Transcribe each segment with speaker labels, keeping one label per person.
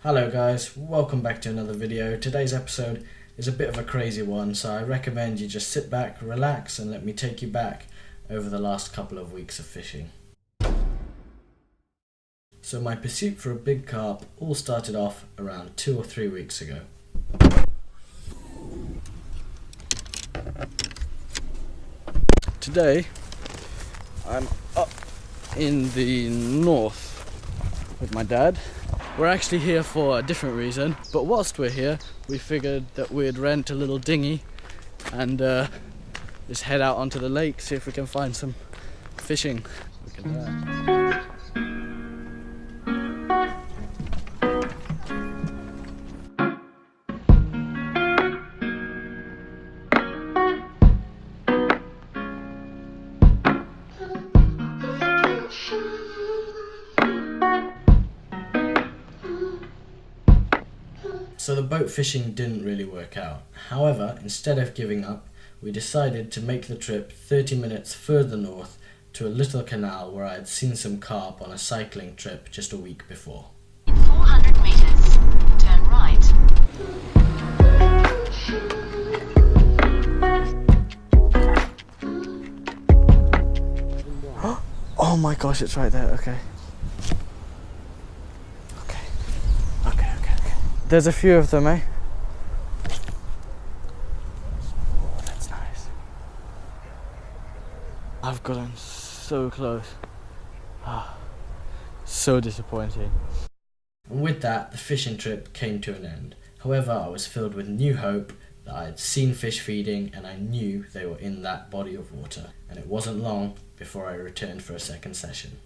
Speaker 1: Hello guys, welcome back to another video. Today's episode is a bit of a crazy one, so I recommend you just sit back, relax, and let me take you back over the last couple of weeks of fishing. So my pursuit for a big carp all started off around 2 or 3 weeks ago. Today I'm up in the north with my dad. We're actually here for a different reason, but whilst we're here we figured that we'd rent a little dinghy and just head out onto the lake, see if we can find some fishing. Look at that. So the boat fishing didn't really work out. However, instead of giving up, we decided to make the trip 30 minutes further north to a little canal where I had seen some carp on a cycling trip just a week before.
Speaker 2: In 400 meters, turn right.
Speaker 1: Oh my gosh, it's right there, okay. There's a few of them, eh? Oh, that's nice. I've gotten so close. So disappointing. And with that, the fishing trip came to an end. However, I was filled with new hope that I had seen fish feeding and I knew they were in that body of water. And it wasn't long before I returned for a second session.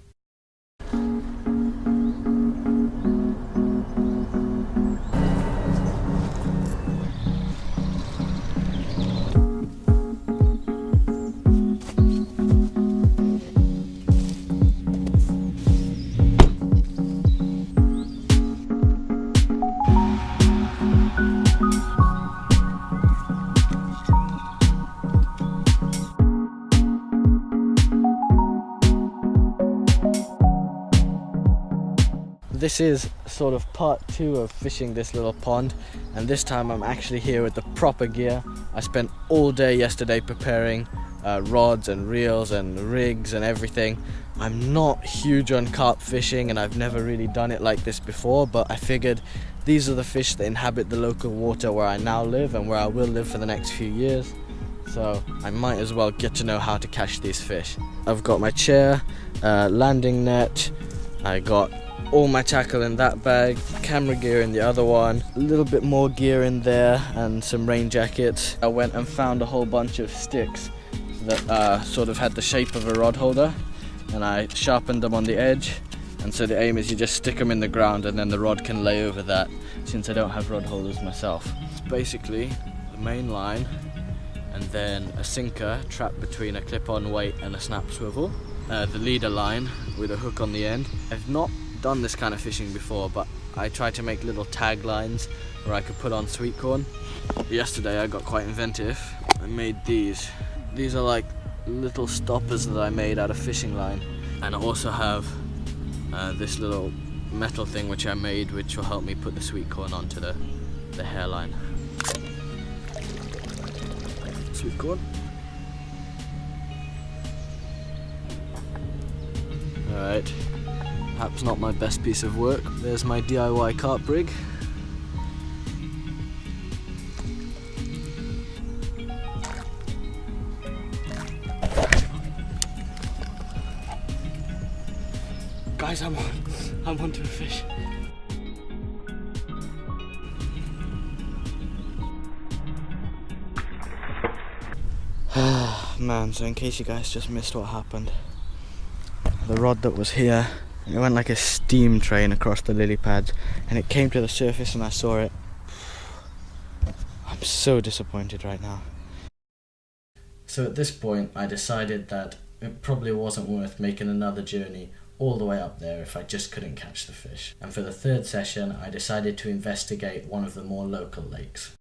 Speaker 1: This is sort of part 2 of fishing this little pond, and this time I'm actually here with the proper gear. I spent all day yesterday preparing rods and reels and rigs and everything. I'm not huge on carp fishing and I've never really done it like this before, but I figured these are the fish that inhabit the local water where I now live and where I will live for the next few years. So I might as well get to know how to catch these fish. I've got my chair, landing net, I got all my tackle in that bag, camera gear in the other one, a little bit more gear in there and some rain jackets. I went and found a whole bunch of sticks that sort of had the shape of a rod holder, and I sharpened them on the edge, and so the aim is you just stick them in the ground and then the rod can lay over that, since I don't have rod holders myself. It's basically the main line and then a sinker trapped between a clip-on weight and a snap swivel, the leader line with a hook on the end. I've not done this kind of fishing before, but I tried to make little tag lines where I could put on sweet corn. Yesterday I got quite inventive. I made these. These are like little stoppers that I made out of fishing line, and I also have this little metal thing which I made, which will help me put the sweet corn onto the hairline. Sweet corn. Alright. Perhaps not my best piece of work. There's my DIY carp rig. Guys, I'm onto a fish. Man, so in case you guys just missed what happened, the rod that was here, it went like a steam train across the lily pads and it came to the surface and I saw it. I'm so disappointed right now. So at this point I decided that it probably wasn't worth making another journey all the way up there if I just couldn't catch the fish. And for the third session I decided to investigate one of the more local lakes.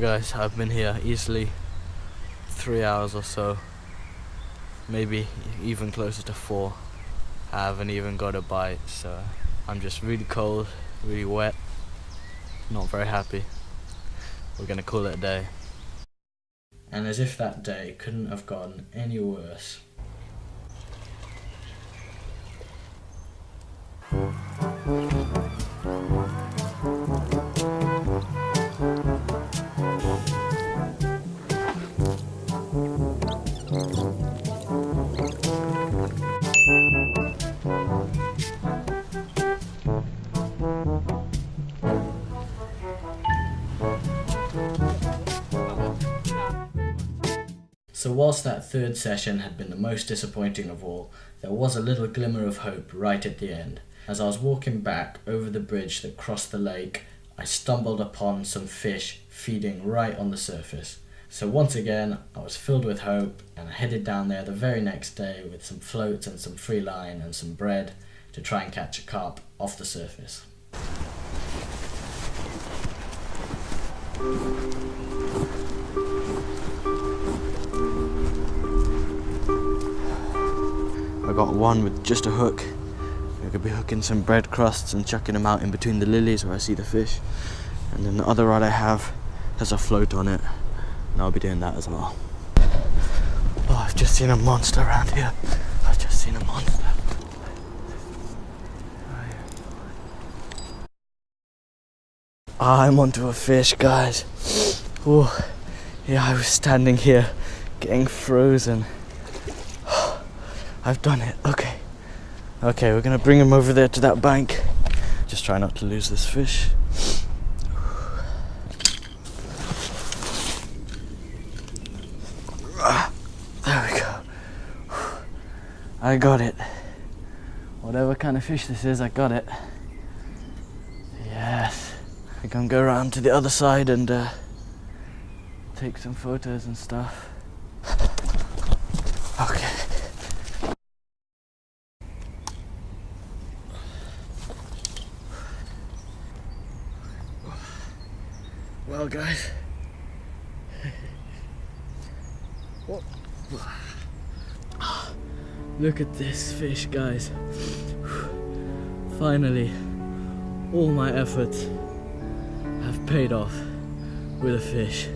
Speaker 1: guys, I've been here easily 3 hours or so, maybe even closer to 4. I haven't even got a bite, so I'm just really cold, really wet, not very happy. We're gonna call it a day. And as if that day couldn't have gone any worse. So whilst that third session had been the most disappointing of all, there was a little glimmer of hope right at the end. As I was walking back over the bridge that crossed the lake, I stumbled upon some fish feeding right on the surface. So once again, I was filled with hope and I headed down there the very next day with some floats and some free line and some bread to try and catch a carp off the surface. I got one with just a hook. I could be hooking some bread crusts and chucking them out in between the lilies where I see the fish. And then the other rod I have has a float on it, and I'll be doing that as well. Oh, I've just seen a monster around here. I've just seen a monster. I'm onto a fish, guys. Oh, yeah, I was standing here getting frozen. I've done it. Okay, we're gonna bring him over there to that bank. Just try not to lose this fish. There we go. I got it. Whatever kind of fish this is, I got it. Yes. I can go around to the other side and take some photos and stuff. Okay. Well, guys, look at this fish, guys. Finally, all my efforts have paid off with a fish.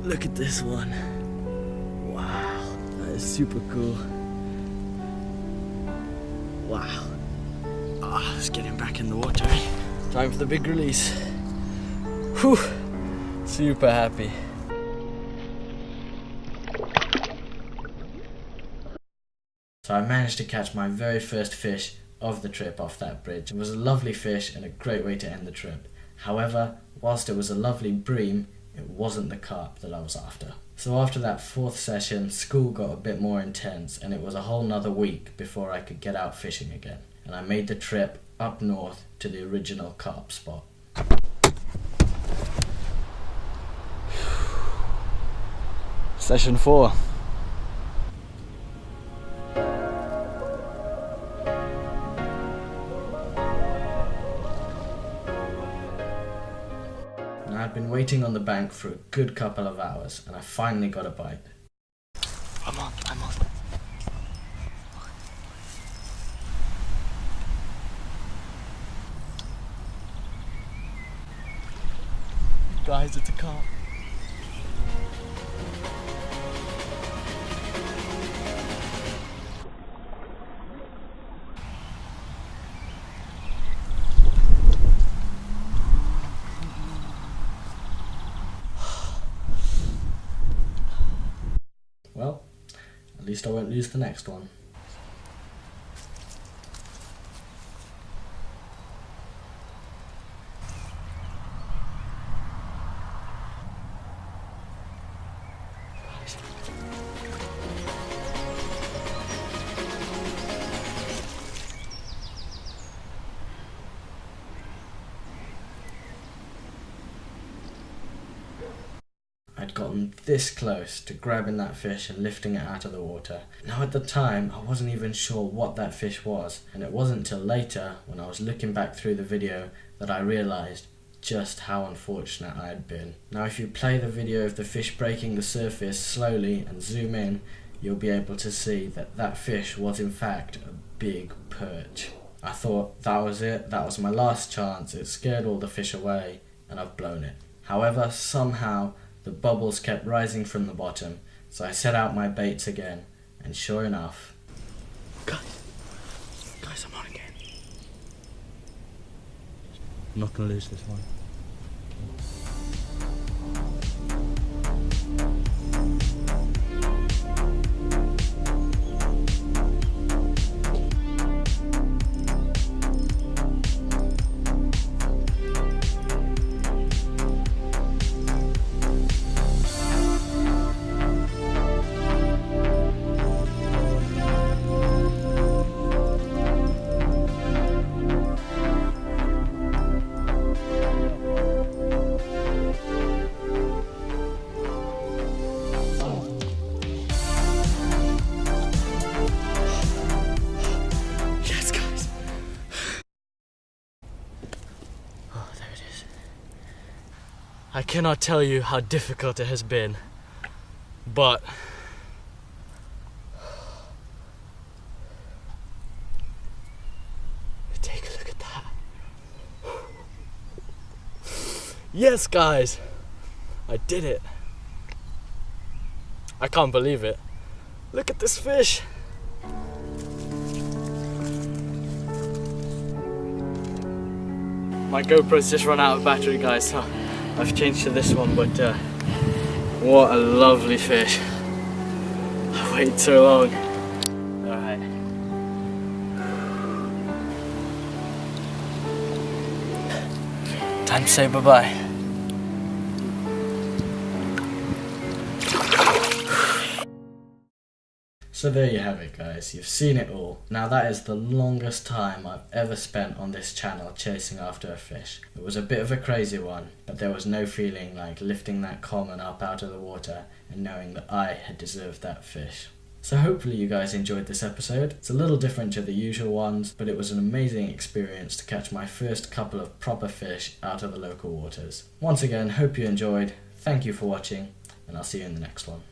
Speaker 1: Look at this one. Wow, that is super cool. Wow. Let's get him back in the water. Time for the big release. Whew, super happy. So I managed to catch my very first fish of the trip off that bridge. It was a lovely fish and a great way to end the trip. However, whilst it was a lovely bream, it wasn't the carp that I was after. So after that fourth session, school got a bit more intense and it was a whole nother week before I could get out fishing again. And I made the trip up north to the original carp spot. Session 4. Now I'd been waiting on the bank for a good couple of hours and I finally got a bite. I'm on. Guys, it's a carp. Well, at least I won't lose the next one. I'd gotten this close to grabbing that fish and lifting it out of the water. Now at the time, I wasn't even sure what that fish was, and it wasn't until later, when I was looking back through the video, that I realised just how unfortunate I had been. Now if you play the video of the fish breaking the surface slowly and zoom in, you'll be able to see that that fish was in fact a big perch. I thought that was it, that was my last chance, it scared all the fish away and I've blown it. However, somehow the bubbles kept rising from the bottom, so I set out my baits again, and sure enough... Guys, I'm on again. I'm not gonna lose this one. I cannot tell you how difficult it has been, but take a look at that. Yes, guys, I did it. I can't believe it. Look at this fish. My GoPro's just run out of battery, guys, so I've changed to this one, but what a lovely fish. I waited so long. Alright. Time to say bye-bye. So there you have it, guys, you've seen it all. Now that is the longest time I've ever spent on this channel chasing after a fish. It was a bit of a crazy one, but there was no feeling like lifting that common up out of the water and knowing that I had deserved that fish. So hopefully you guys enjoyed this episode. It's a little different to the usual ones, but it was an amazing experience to catch my first couple of proper fish out of the local waters. Once again, hope you enjoyed, thank you for watching, and I'll see you in the next one.